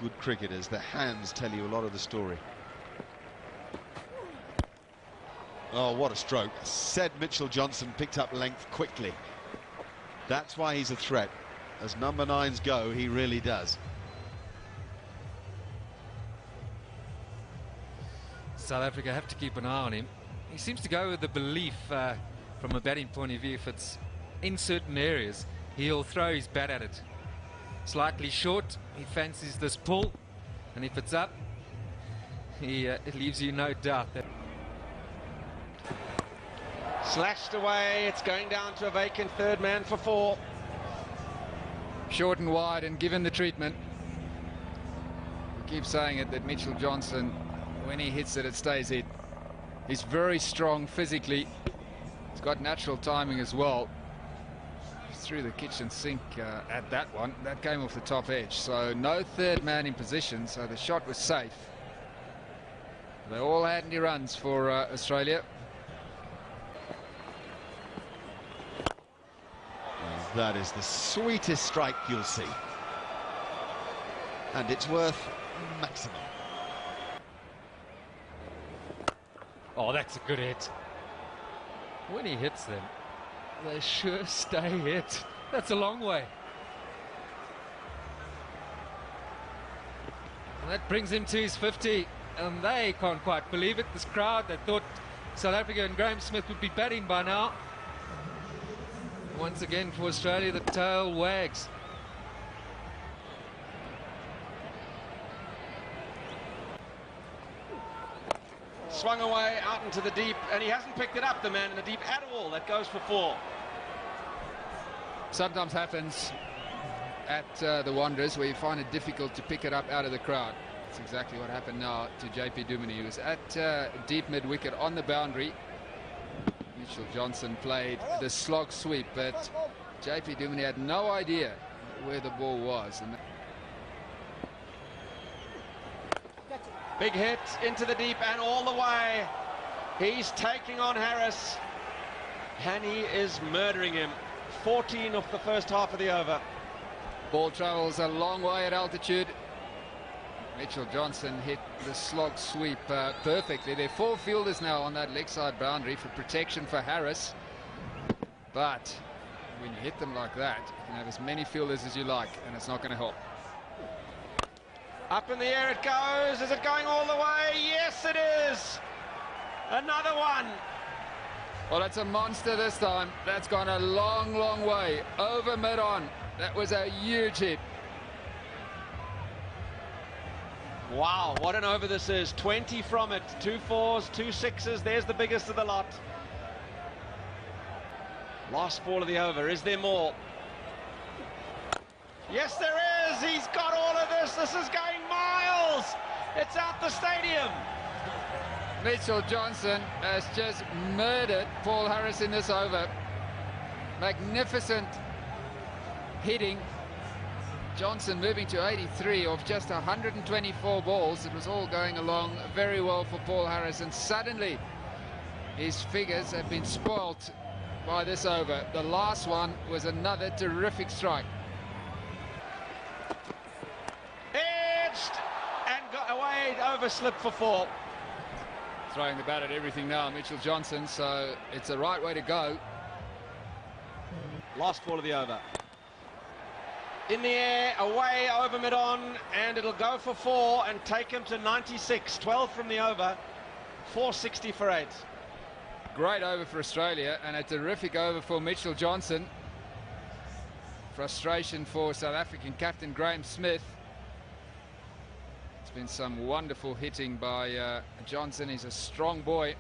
good cricketers, the hands tell you a lot of the story. Oh, what a stroke. Said Mitchell Johnson picked up length quickly. That's why he's a threat. As number 9s go, he really does. South Africa have to keep an eye on him. He seems to go with the belief from a batting point of view, if it's in certain areas, he'll throw his bat at it. Slightly short, he fancies this pull, and if it's up, it leaves you no doubt that. Slashed away, it's going down to a vacant third man for 4. Short and wide, and given the treatment, we keep saying it, that Mitchell Johnson, when he hits it, it stays hit. He's very strong physically. He's got natural timing as well. He's through the kitchen sink at that one. That came off the top edge. So no third man in position, so the shot was safe. They all had any runs for Australia. That is the sweetest strike you'll see. And it's worth maximum. Oh, that's a good hit. When he hits them, they sure stay hit. That's a long way. And that brings him to his 50, and they can't quite believe it. This crowd, they thought South Africa and Graham Smith would be batting by now. Once again for Australia, the tail wags. Swung away out into the deep, and he hasn't picked it up, the man in the deep at all. That goes for 4. Sometimes happens at the Wanderers, where you find it difficult to pick it up out of the crowd. That's exactly what happened now to JP Duminy. He was at deep mid-wicket on the boundary. Mitchell Johnson played the slog sweep, but JP Duminy had no idea where the ball was. And big hit into the deep and all the way. He's taking on Harris, and he is murdering him. 14 off the first half of the over. ball travels a long way at altitude. Mitchell Johnson hit the slog sweep perfectly. There are 4 fielders now on that leg side boundary for protection for Harris. But when you hit them like that, you can have as many fielders as you like, and it's not going to help. Up in the air it goes. Is it going all the way? Yes, it is. Another one. Well, that's a monster this time. That's gone a long, long way. Over mid-on. That was a huge hit. Wow, what an over this is. 20 from it. 2 4s, 2 6s. There's the biggest of the lot. Last ball of the over. Is there more? Yes, there is. He's got all of this. This is going miles. It's out the stadium. Mitchell Johnson has just murdered Paul Harris in this over. Magnificent hitting. Johnson moving to 83 off just 124 balls. It was all going along very well for Paul Harris, and suddenly his figures have been spoilt by this over. The last one was another terrific strike. Edged and got away, overslip for 4. Throwing the bat at everything now, Mitchell Johnson, so it's the right way to go. Last ball of the over. In the air, away, over mid-on, and it'll go for 4 and take him to 96. 12 from the over, 460 for 8. Great over for Australia, and a terrific over for Mitchell Johnson. Frustration for South African captain Graham Smith. It's been some wonderful hitting by Johnson. He's a strong boy.